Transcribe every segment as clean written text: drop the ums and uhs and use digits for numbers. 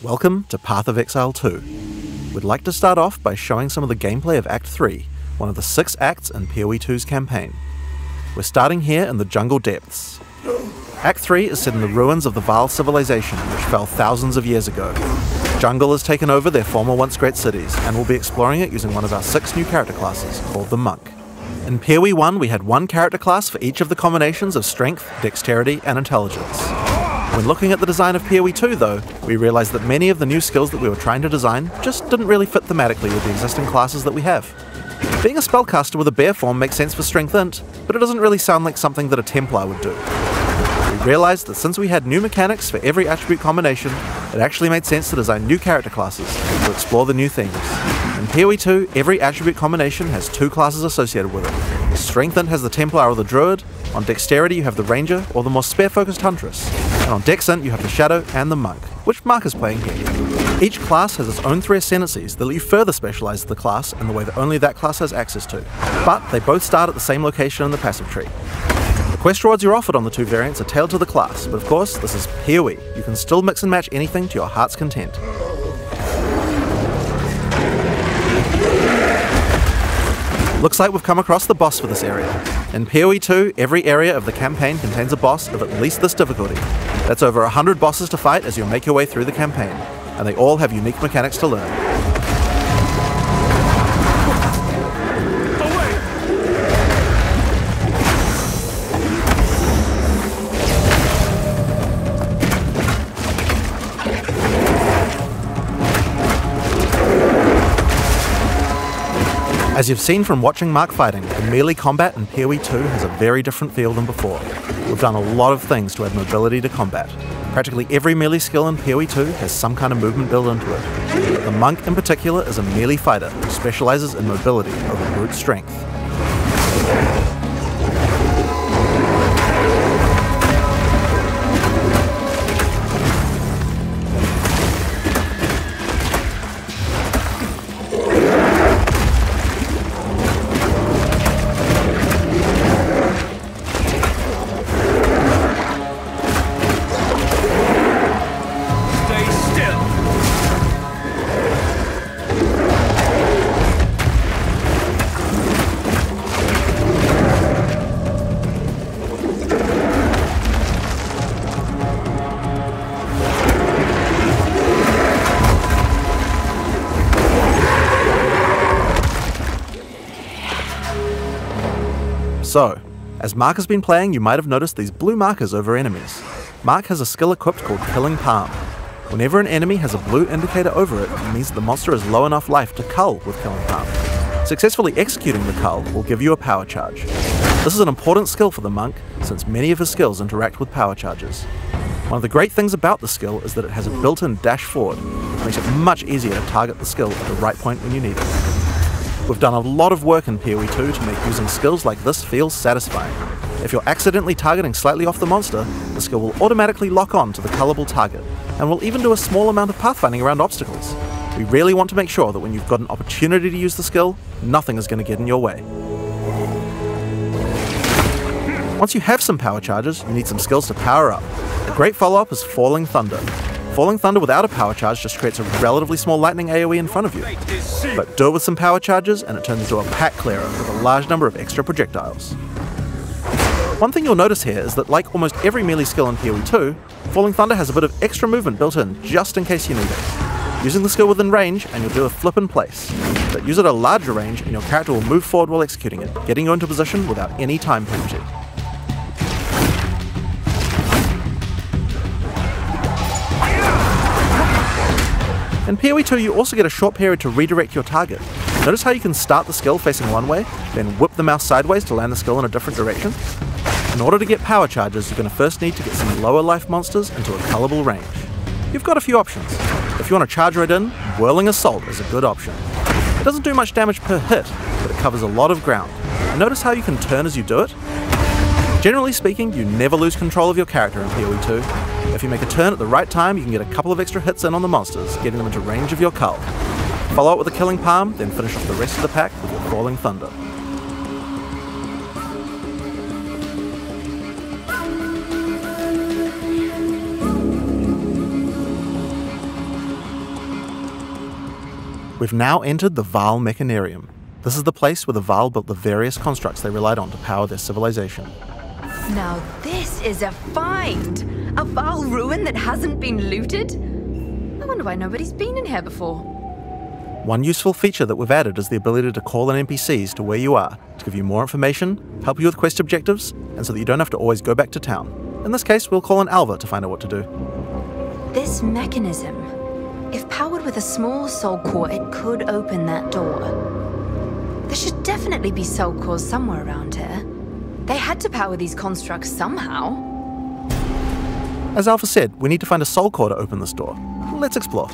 Welcome to Path of Exile 2. We'd like to start off by showing some of the gameplay of Act 3, one of the 6 acts in PoE 2's campaign. We're starting here in the jungle depths. Act 3 is set in the ruins of the Vaal civilization, which fell thousands of years ago. Jungle has taken over their former once great cities, and we'll be exploring it using one of our 6 new character classes, called the Monk. In PoE 1 we had one character class for each of the combinations of Strength, Dexterity, and Intelligence. When looking at the design of PoE 2 though, we realised that many of the new skills that we were trying to design just didn't really fit thematically with the existing classes that we have. Being a spellcaster with a bear form makes sense for Strength Int, but it doesn't really sound like something that a Templar would do. We realised that since we had new mechanics for every attribute combination, it actually made sense to design new character classes to explore the new themes. In PoE 2, every attribute combination has 2 classes associated with it. Strength Int has the Templar or the Druid, on Dexterity you have the Ranger or the more spare-focused Huntress, and on Dex Int you have the Shadow and the Monk, which Mark is playing here. Each class has its own 3 ascendancies that let you further specialise the class in the way that only that class has access to, but they both start at the same location in the passive tree. The quest rewards you're offered on the 2 variants are tailored to the class, but of course this is PoE. You can still mix and match anything to your heart's content. Looks like we've come across the boss for this area. In PoE 2, every area of the campaign contains a boss of at least this difficulty. That's over 100 bosses to fight as you make your way through the campaign, and they all have unique mechanics to learn. As you've seen from watching Mark fighting, the melee combat in PoE 2 has a very different feel than before. We've done a lot of things to add mobility to combat. Practically every melee skill in PoE 2 has some kind of movement built into it. The Monk in particular is a melee fighter who specialises in mobility over brute strength. So, as Mark has been playing, you might have noticed these blue markers over enemies. Mark has a skill equipped called Killing Palm. Whenever an enemy has a blue indicator over it, it means that the monster has low enough life to cull with Killing Palm. Successfully executing the cull will give you a power charge. This is an important skill for the Monk, since many of his skills interact with power charges. One of the great things about the skill is that it has a built-in dash forward, which makes it much easier to target the skill at the right point when you need it. We've done a lot of work in PoE 2 to make using skills like this feel satisfying. If you're accidentally targeting slightly off the monster, the skill will automatically lock on to the cullable target, and will even do a small amount of pathfinding around obstacles. We really want to make sure that when you've got an opportunity to use the skill, nothing is going to get in your way. Once you have some power charges, you need some skills to power up. A great follow-up is Falling Thunder. Falling Thunder without a power charge just creates a relatively small lightning AoE in front of you. But do it with some power charges and it turns into a pack clearer with a large number of extra projectiles. One thing you'll notice here is that like almost every melee skill in PoE 2, Falling Thunder has a bit of extra movement built in just in case you need it. Using the skill within range and you'll do a flip in place, but use it at a larger range and your character will move forward while executing it, getting you into position without any time penalty. In PoE 2 you also get a short period to redirect your target. Notice how you can start the skill facing one way, then whip the mouse sideways to land the skill in a different direction? In order to get power charges, you're going to first need to get some lower life monsters into a cullable range. You've got a few options. If you want to charge right in, Whirling Assault is a good option. It doesn't do much damage per hit, but it covers a lot of ground. And notice how you can turn as you do it? Generally speaking, you never lose control of your character in PoE 2. If you make a turn at the right time, you can get a couple of extra hits in on the monsters, getting them into range of your cull. Follow up with a Killing Palm, then finish off the rest of the pack with your Falling Thunder. We've now entered the Vaal Mechanarium. This is the place where the Vaal built the various constructs they relied on to power their civilization. Now this is a find! A Vaal ruin that hasn't been looted? I wonder why nobody's been in here before. One useful feature that we've added is the ability to call in NPCs to where you are, to give you more information, help you with quest objectives, and so that you don't have to always go back to town. In this case, we'll call in Alva to find out what to do. This mechanism, if powered with a small soul core, it could open that door. There should definitely be soul cores somewhere around here. They had to power these constructs somehow. As Alpha said, we need to find a soul core to open this door. Let's explore.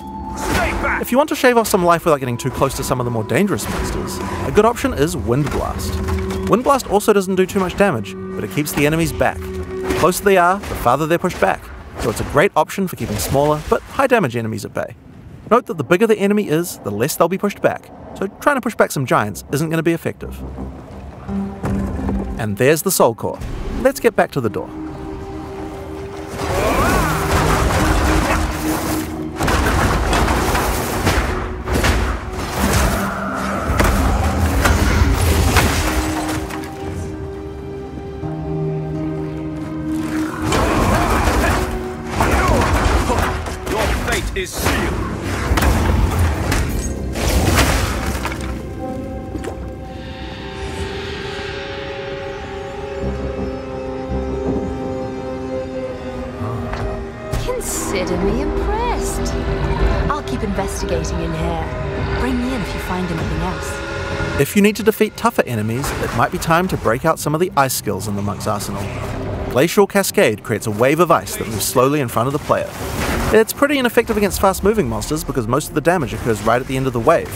If you want to shave off some life without getting too close to some of the more dangerous monsters, a good option is Wind Blast. Wind Blast also doesn't do too much damage, but it keeps the enemies back. The closer they are, the farther they're pushed back, so it's a great option for keeping smaller but high damage enemies at bay. Note that the bigger the enemy is, the less they'll be pushed back, so trying to push back some giants isn't going to be effective. And there's the soul core. Let's get back to the door. Is sealed. Consider me impressed. I'll keep investigating in here. Bring me in if you find anything else. If you need to defeat tougher enemies, it might be time to break out some of the ice skills in the monk's arsenal. Glacial Cascade creates a wave of ice that moves slowly in front of the player. It's pretty ineffective against fast-moving monsters because most of the damage occurs right at the end of the wave,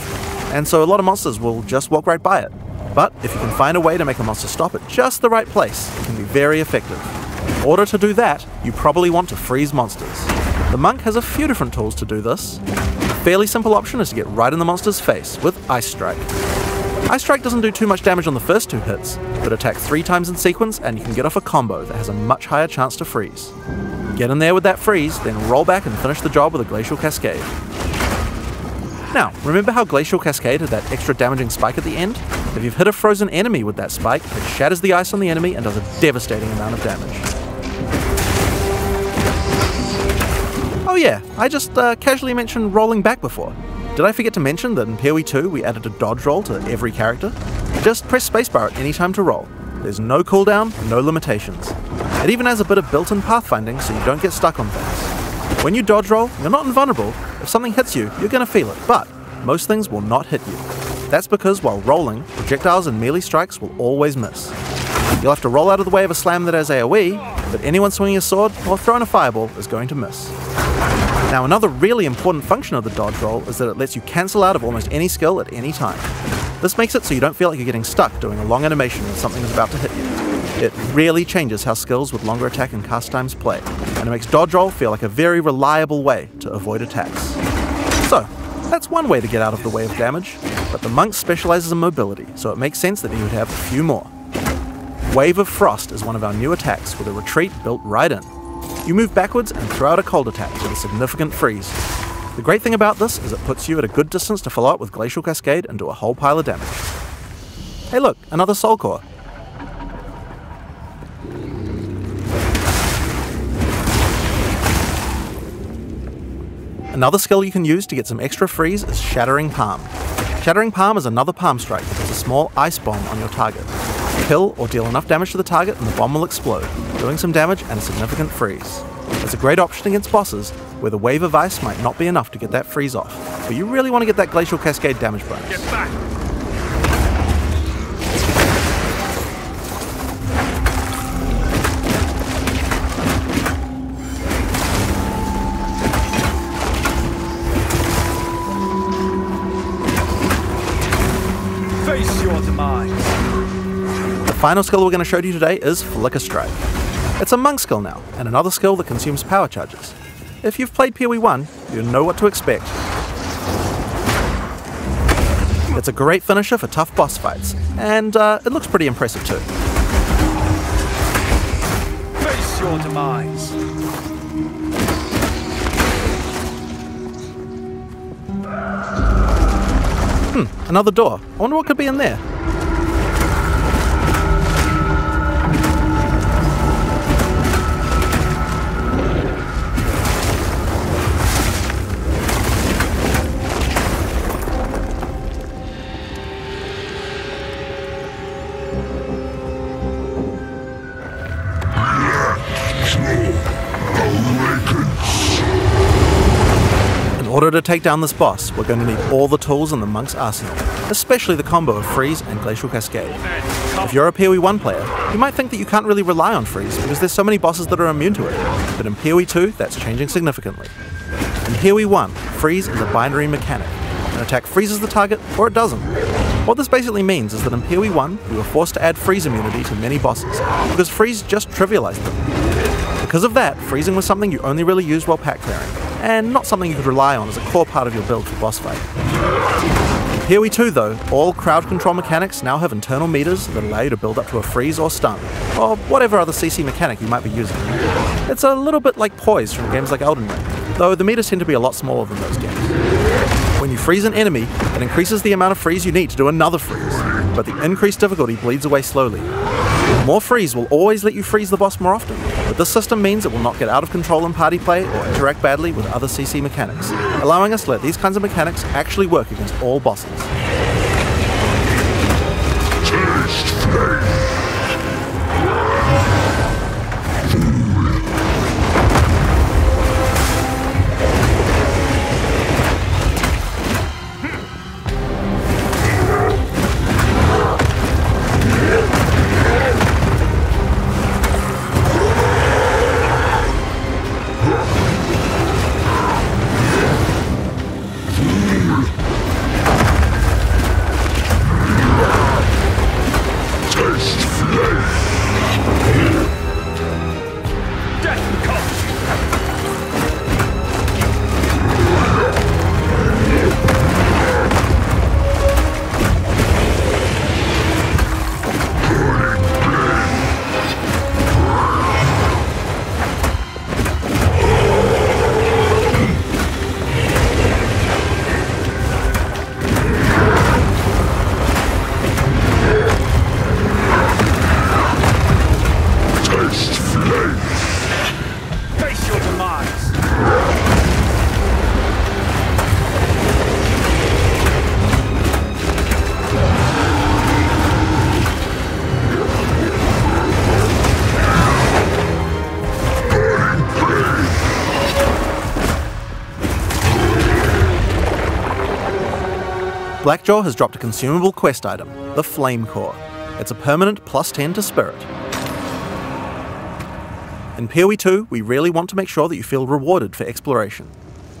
and so a lot of monsters will just walk right by it. But if you can find a way to make a monster stop at just the right place, it can be very effective. In order to do that, you probably want to freeze monsters. The monk has a few different tools to do this. A fairly simple option is to get right in the monster's face with Ice Strike. Ice Strike doesn't do too much damage on the first 2 hits, but attack 3 times in sequence and you can get off a combo that has a much higher chance to freeze. Get in there with that freeze, then roll back and finish the job with a Glacial Cascade. Now, remember how Glacial Cascade had that extra damaging spike at the end? If you've hit a frozen enemy with that spike, it shatters the ice on the enemy and does a devastating amount of damage. Oh yeah, I just casually mentioned rolling back before. Did I forget to mention that in PoE 2 we added a dodge roll to every character? Just press spacebar at any time to roll. There's no cooldown, no limitations. It even has a bit of built-in pathfinding so you don't get stuck on things. When you dodge roll, you're not invulnerable. If something hits you, you're going to feel it, but most things will not hit you. That's because while rolling, projectiles and melee strikes will always miss. You'll have to roll out of the way of a slam that has AoE, but anyone swinging a sword or throwing a fireball is going to miss. Now, another really important function of the dodge roll is that it lets you cancel out of almost any skill at any time. This makes it so you don't feel like you're getting stuck doing a long animation when something is about to hit you. It really changes how skills with longer attack and cast times play, and it makes dodge roll feel like a very reliable way to avoid attacks. So, that's one way to get out of the way of damage, but the monk specializes in mobility, so it makes sense that he would have a few more. Wave of Frost is one of our new attacks with a retreat built right in. You move backwards and throw out a cold attack with a significant freeze. The great thing about this is it puts you at a good distance to follow up with Glacial Cascade and do a whole pile of damage. Hey look, another soul core. Another skill you can use to get some extra freeze is Shattering Palm. Shattering Palm is another palm strike that puts a small ice bomb on your target. Kill or deal enough damage to the target and the bomb will explode, doing some damage and a significant freeze. It's a great option against bosses where the wave of ice might not be enough to get that freeze off, but you really want to get that Glacial Cascade damage bonus. Get back! Face your demise. The final skill we're going to show you today is Flicker Strike. It's a monk skill now, and another skill that consumes power charges. If you've played PoE 1, you know what to expect. It's a great finisher for tough boss fights, and it looks pretty impressive too. Face your demise. Another door. I wonder what could be in there. In order to take down this boss, we're going to need all the tools in the monk's arsenal, especially the combo of Freeze and Glacial Cascade. If you're a PoE 1 player, you might think that you can't really rely on Freeze because there's so many bosses that are immune to it, but in PoE 2 that's changing significantly. In PoE 1, Freeze is a binary mechanic. An attack freezes the target or it doesn't. What this basically means is that in PoE 1 we were forced to add freeze immunity to many bosses, because Freeze just trivialized them. Because of that, freezing was something you only really used while pack clearing, and not something you could rely on as a core part of your build for boss fight. In PoE 2 though, all crowd control mechanics now have internal meters that allow you to build up to a freeze or stun, or whatever other CC mechanic you might be using. It's a little bit like poise from games like Elden Ring, though the meters tend to be a lot smaller than those games. When you freeze an enemy, it increases the amount of freeze you need to do another freeze, but the increased difficulty bleeds away slowly. More freeze will always let you freeze the boss more often, but this system means it will not get out of control in party play or interact badly with other CC mechanics, allowing us to let these kinds of mechanics actually work against all bosses. Blackjaw has dropped a consumable quest item, the Flame Core. It's a permanent +10 to Spirit. In PoE 2, we really want to make sure that you feel rewarded for exploration.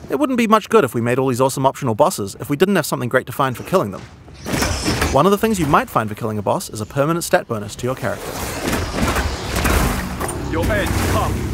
It wouldn't be much good if we made all these awesome optional bosses if we didn't have something great to find for killing them. One of the things you might find for killing a boss is a permanent stat bonus to your character. Your end comes.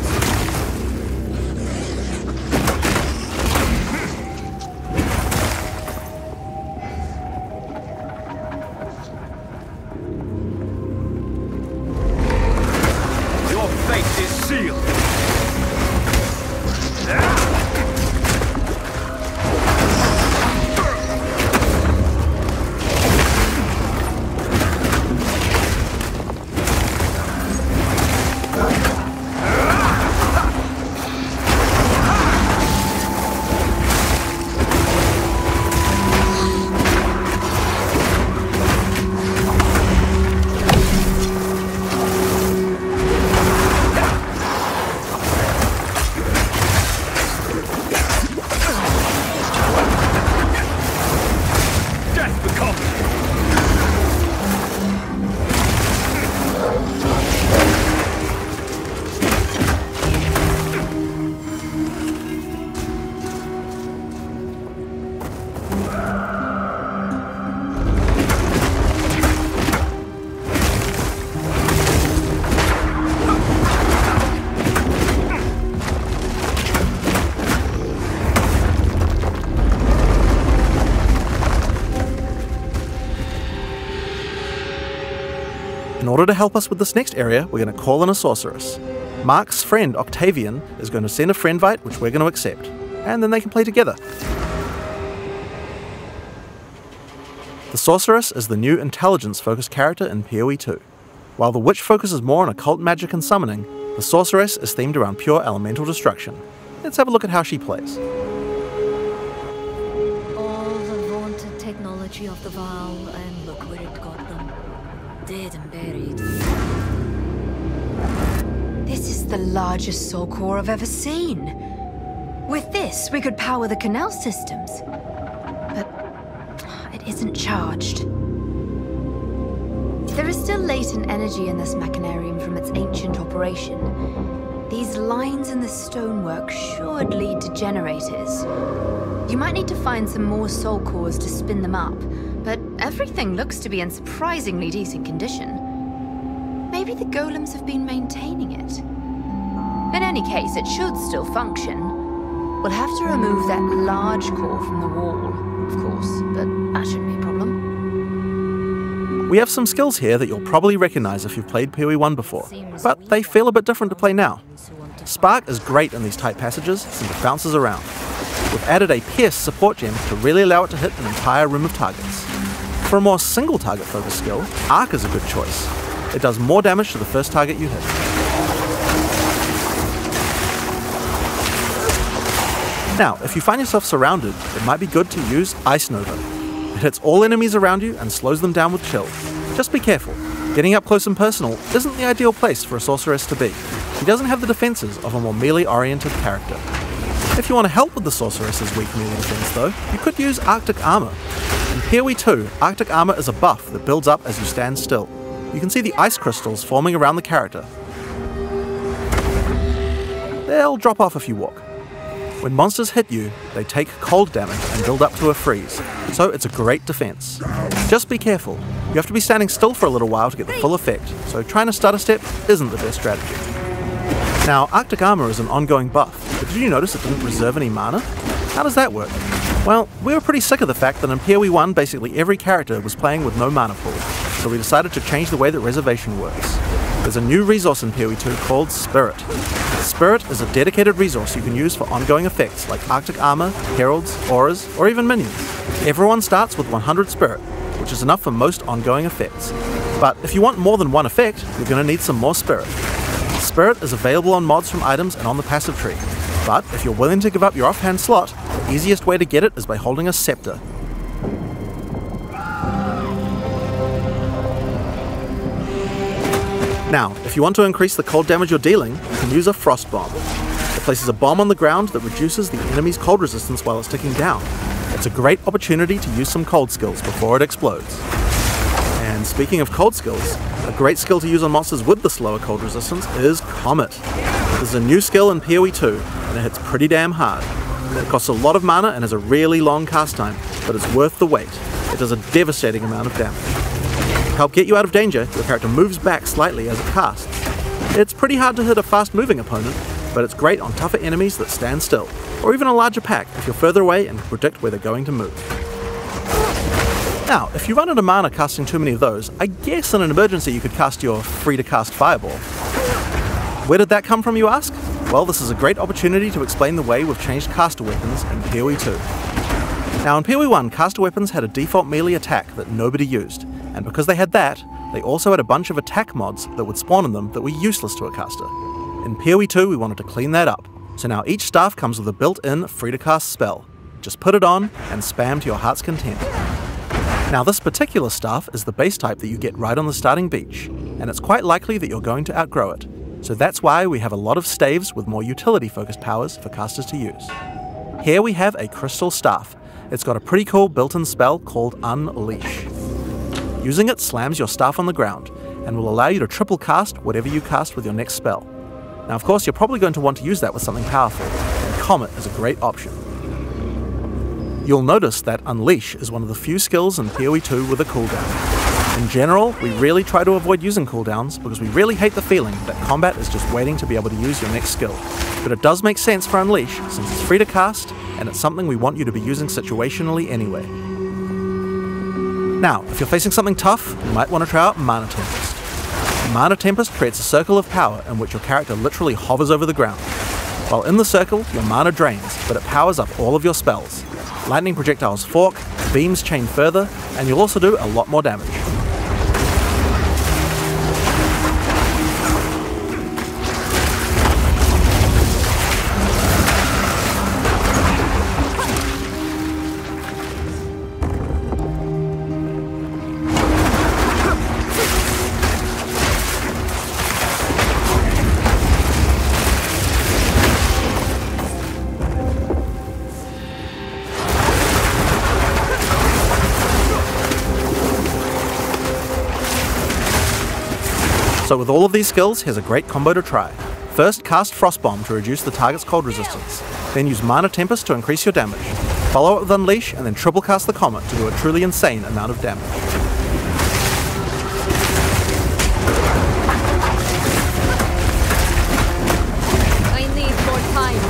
In order to help us with this next area, we're going to call in a Sorceress. Mark's friend Octavian is going to send a friendvite, which we're going to accept, and then they can play together. The Sorceress is the new intelligence-focused character in PoE 2. While the Witch focuses more on occult magic and summoning, the Sorceress is themed around pure elemental destruction. Let's have a look at how she plays. All the vaunted technology of the Vaal, and look where it got them. Dead and buried. This is the largest soul core I've ever seen. With this, we could power the canal systems. But it isn't charged. There is still latent energy in this machinarium from its ancient operation. These lines in the stonework should lead to generators. You might need to find some more soul cores to spin them up, but everything looks to be in surprisingly decent condition. Maybe the golems have been maintaining it. In any case, it should still function. We'll have to remove that large core from the wall, of course, but that shouldn't be a problem. We have some skills here that you'll probably recognize if you've played PoE 1 before, but they feel a bit different to play now. Spark is great in these tight passages since it bounces around. We've added a Pierce support gem to really allow it to hit an entire room of targets. For a more single target focused skill, Arc is a good choice. It does more damage to the first target you hit. Now, if you find yourself surrounded, it might be good to use Ice Nova. It hits all enemies around you and slows them down with chill. Just be careful. Getting up close and personal isn't the ideal place for a Sorceress to be. She doesn't have the defenses of a more melee-oriented character. If you want to help with the Sorceress's weak melee defense though, you could use Arctic Armor. In PoE 2, Arctic Armor is a buff that builds up as you stand still. You can see the ice crystals forming around the character. They'll drop off if you walk. When monsters hit you, they take cold damage and build up to a freeze, so it's a great defense. Just be careful. You have to be standing still for a little while to get the full effect, so trying to stutter step isn't the best strategy. Now, Arctic Armor is an ongoing buff, but did you notice it didn't reserve any mana? How does that work? Well, we were pretty sick of the fact that in PoE 1 basically every character was playing with no mana pool, so we decided to change the way that reservation works. There's a new resource in PoE 2 called Spirit. Spirit is a dedicated resource you can use for ongoing effects like Arctic Armor, Heralds, Auras, or even Minions. Everyone starts with 100 Spirit, which is enough for most ongoing effects. But if you want more than one effect, you're going to need some more Spirit. Spirit is available on mods from items and on the passive tree. But if you're willing to give up your offhand slot, the easiest way to get it is by holding a Scepter. Now, if you want to increase the cold damage you're dealing, you can use a Frost Bomb. It places a bomb on the ground that reduces the enemy's cold resistance while it's ticking down. It's a great opportunity to use some cold skills before it explodes. And speaking of cold skills, a great skill to use on monsters with the slower cold resistance is Comet. This is a new skill in PoE 2, and it hits pretty damn hard. It costs a lot of mana and has a really long cast time, but it's worth the wait. It does a devastating amount of damage. To help get you out of danger, your character moves back slightly as it casts. It's pretty hard to hit a fast-moving opponent, but it's great on tougher enemies that stand still, or even a larger pack if you're further away and can predict where they're going to move. Now, if you run out of mana casting too many of those, I guess in an emergency you could cast your free-to-cast Fireball. Where did that come from, you ask? Well, this is a great opportunity to explain the way we've changed caster weapons in PoE 2. Now in PoE 1, caster weapons had a default melee attack that nobody used, and because they had that, they also had a bunch of attack mods that would spawn in them that were useless to a caster. In PoE 2 we wanted to clean that up, so now each staff comes with a built-in free-to-cast spell. Just put it on and spam to your heart's content. Now this particular staff is the base type that you get right on the starting beach, and it's quite likely that you're going to outgrow it, so that's why we have a lot of staves with more utility-focused powers for casters to use. Here we have a crystal staff. It's got a pretty cool built-in spell called Unleash. Using it slams your staff on the ground, and will allow you to triple cast whatever you cast with your next spell. Now of course you're probably going to want to use that with something powerful, and Comet is a great option. You'll notice that Unleash is one of the few skills in PoE 2 with a cooldown. In general, we really try to avoid using cooldowns because we really hate the feeling that combat is just waiting to be able to use your next skill. But it does make sense for Unleash since it's free to cast, and it's something we want you to be using situationally anyway. Now, if you're facing something tough, you might want to try out Mana Tempest. Mana Tempest creates a circle of power in which your character literally hovers over the ground. While in the circle, your mana drains, but it powers up all of your spells. Lightning projectiles fork, beams chain further, and you'll also do a lot more damage. So with all of these skills, here's a great combo to try. First, cast Frost Bomb to reduce the target's cold resistance. Then use Mana Tempest to increase your damage. Follow it with Unleash, and then triple cast the Comet to do a truly insane amount of damage. I need more time.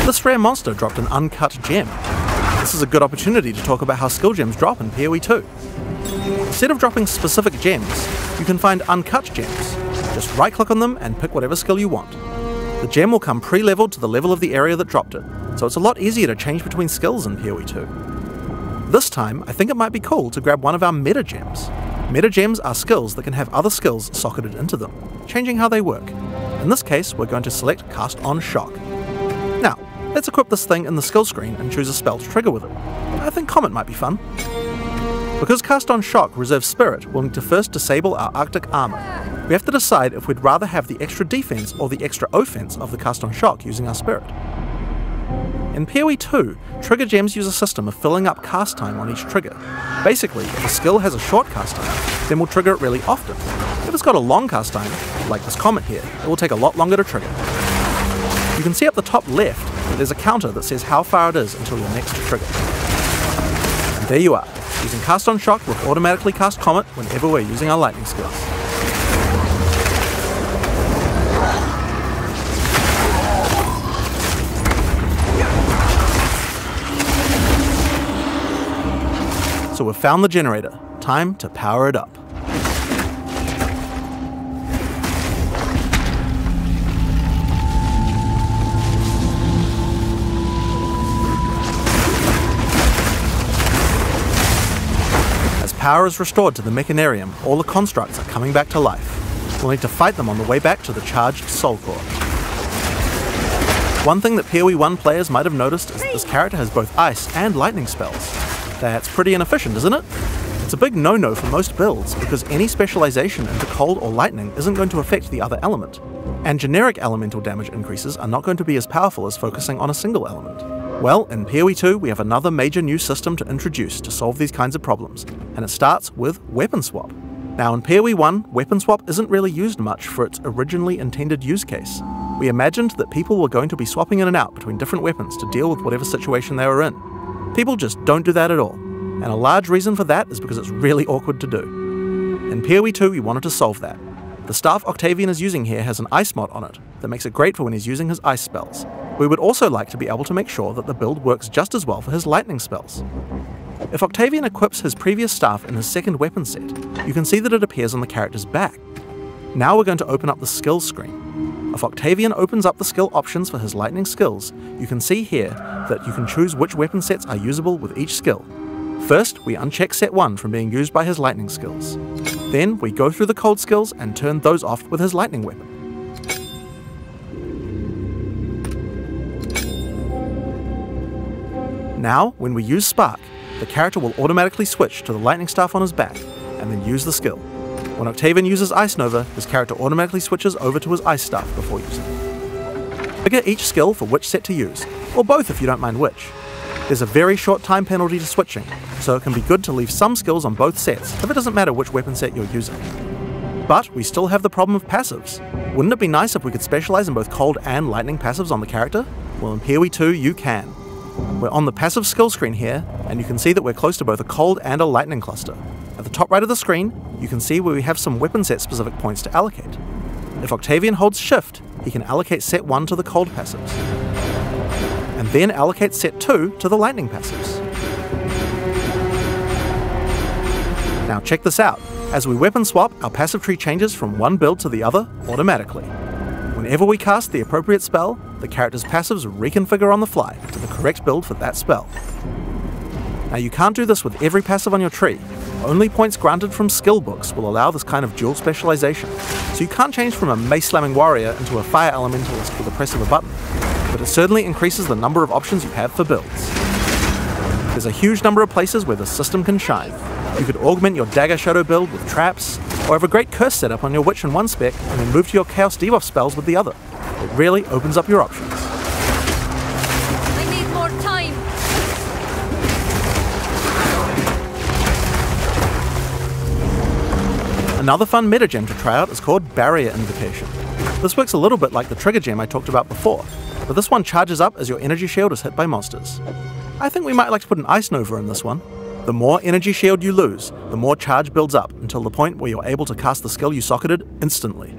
This rare monster dropped an uncut gem. This is a good opportunity to talk about how skill gems drop in PoE 2. Instead of dropping specific gems, you can find uncut gems. Just right click on them and pick whatever skill you want. The gem will come pre-leveled to the level of the area that dropped it, so it's a lot easier to change between skills in PoE 2. This time, I think it might be cool to grab one of our meta gems. Meta gems are skills that can have other skills socketed into them, changing how they work. In this case, we're going to select Cast on Shock. Now, let's equip this thing in the skill screen and choose a spell to trigger with it. I think Comet might be fun. Because Cast on Shock reserves Spirit, we'll need to first disable our Arctic armor. We have to decide if we'd rather have the extra defense or the extra offense of the Cast on Shock using our Spirit. In PoE 2, trigger gems use a system of filling up cast time on each trigger. Basically, if a skill has a short cast time, then we'll trigger it really often. If it's got a long cast time, like this Comet here, it will take a lot longer to trigger. You can see up the top left that there's a counter that says how far it is until your next trigger. And there you are. Using Cast on Shock, we'll automatically cast Comet whenever we're using our lightning skills. So we've found the generator. Time to power it up. Power is restored to the Mechanarium, all the constructs are coming back to life. We'll need to fight them on the way back to the charged Soul Core. One thing that PoE 1 players might have noticed is that this character has both ice and lightning spells. That's pretty inefficient, isn't it? It's a big no-no for most builds, because any specialization into cold or lightning isn't going to affect the other element. And generic elemental damage increases are not going to be as powerful as focusing on a single element. Well, in PoE 2 we have another major new system to introduce to solve these kinds of problems, and it starts with Weapon Swap. Now in PoE 1, Weapon Swap isn't really used much for its originally intended use case. We imagined that people were going to be swapping in and out between different weapons to deal with whatever situation they were in. People just don't do that at all, and a large reason for that is because it's really awkward to do. In PoE 2 we wanted to solve that. The staff Octavian is using here has an ice mod on it that makes it great for when he's using his ice spells. We would also like to be able to make sure that the build works just as well for his lightning spells. If Octavian equips his previous staff in his second weapon set, you can see that it appears on the character's back. Now we're going to open up the skills screen. If Octavian opens up the skill options for his lightning skills, you can see here that you can choose which weapon sets are usable with each skill. First, we uncheck set 1 from being used by his lightning skills. Then we go through the cold skills and turn those off with his lightning weapon. Now, when we use Spark, the character will automatically switch to the lightning staff on his back, and then use the skill. When Octavian uses Ice Nova, his character automatically switches over to his ice staff before using it. Figure each skill for which set to use, or both if you don't mind which. There's a very short time penalty to switching, so it can be good to leave some skills on both sets if it doesn't matter which weapon set you're using. But we still have the problem of passives. Wouldn't it be nice if we could specialize in both cold and lightning passives on the character? Well, in PoE 2 you can. We're on the passive skill screen here, and you can see that we're close to both a cold and a lightning cluster. At the top right of the screen, you can see where we have some weapon set specific points to allocate. If Octavian holds shift, he can allocate set 1 to the cold passives, and then allocate set 2 to the lightning passives. Now check this out. As we weapon swap, our passive tree changes from one build to the other automatically. Whenever we cast the appropriate spell, the character's passives reconfigure on the fly to the correct build for that spell. Now you can't do this with every passive on your tree. Only points granted from skill books will allow this kind of dual specialization, so you can't change from a mace-slamming warrior into a fire elementalist with the press of a button, but it certainly increases the number of options you have for builds. There's a huge number of places where the system can shine. You could augment your Dagger Shadow build with traps, or have a great curse setup on your Witch in one spec and then move to your Chaos Debuff spells with the other. It really opens up your options. I need more time. Another fun meta gem to try out is called Barrier Invocation. This works a little bit like the trigger gem I talked about before, but this one charges up as your energy shield is hit by monsters. I think we might like to put an Ice Nova in this one. The more energy shield you lose, the more charge builds up until the point where you're able to cast the skill you socketed instantly.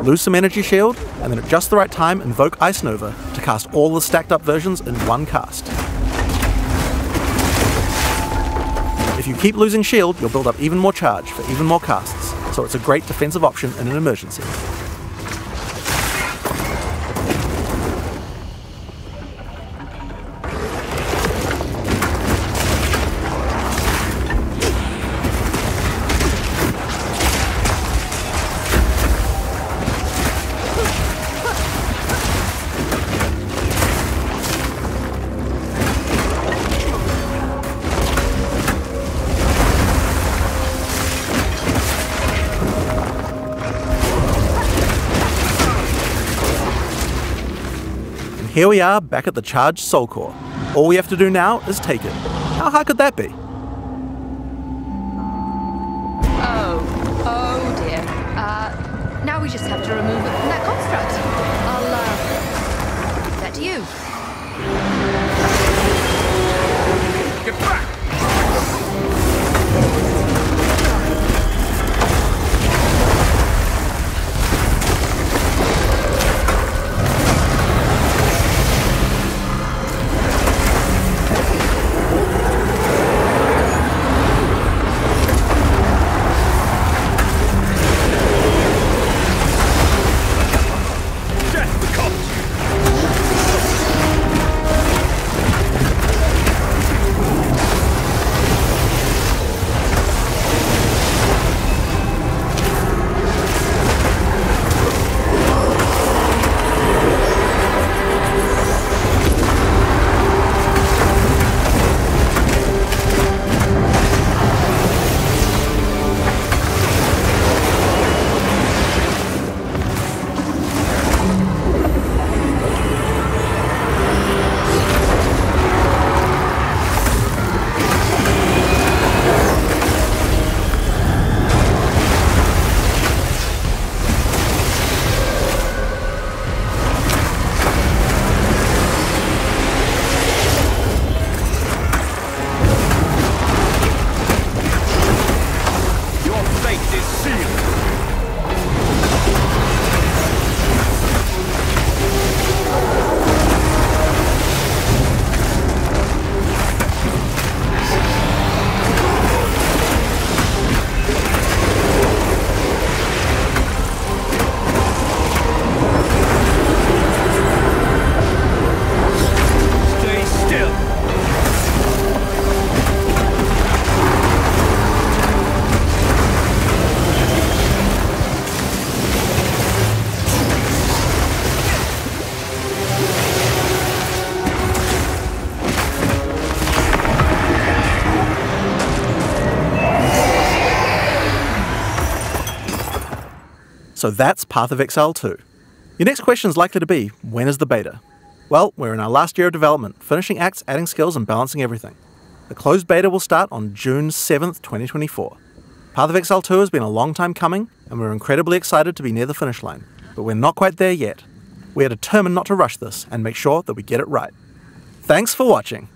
Lose some energy shield, and then at just the right time invoke Ice Nova to cast all the stacked up versions in one cast. If you keep losing shield, you'll build up even more charge for even more casts, so it's a great defensive option in an emergency. Here we are, back at the charged Soul Core. All we have to do now is take it. How hard could that be? Oh dear. Now we just have to remove it from that construct. I'll, give that to you. Get back! So that's Path of Exile 2. Your next question is likely to be, when is the beta? Well, we're in our last year of development, finishing acts, adding skills and balancing everything. The closed beta will start on June 7th, 2024. Path of Exile 2 has been a long time coming, and we're incredibly excited to be near the finish line, but we're not quite there yet. We are determined not to rush this and make sure that we get it right. Thanks for watching.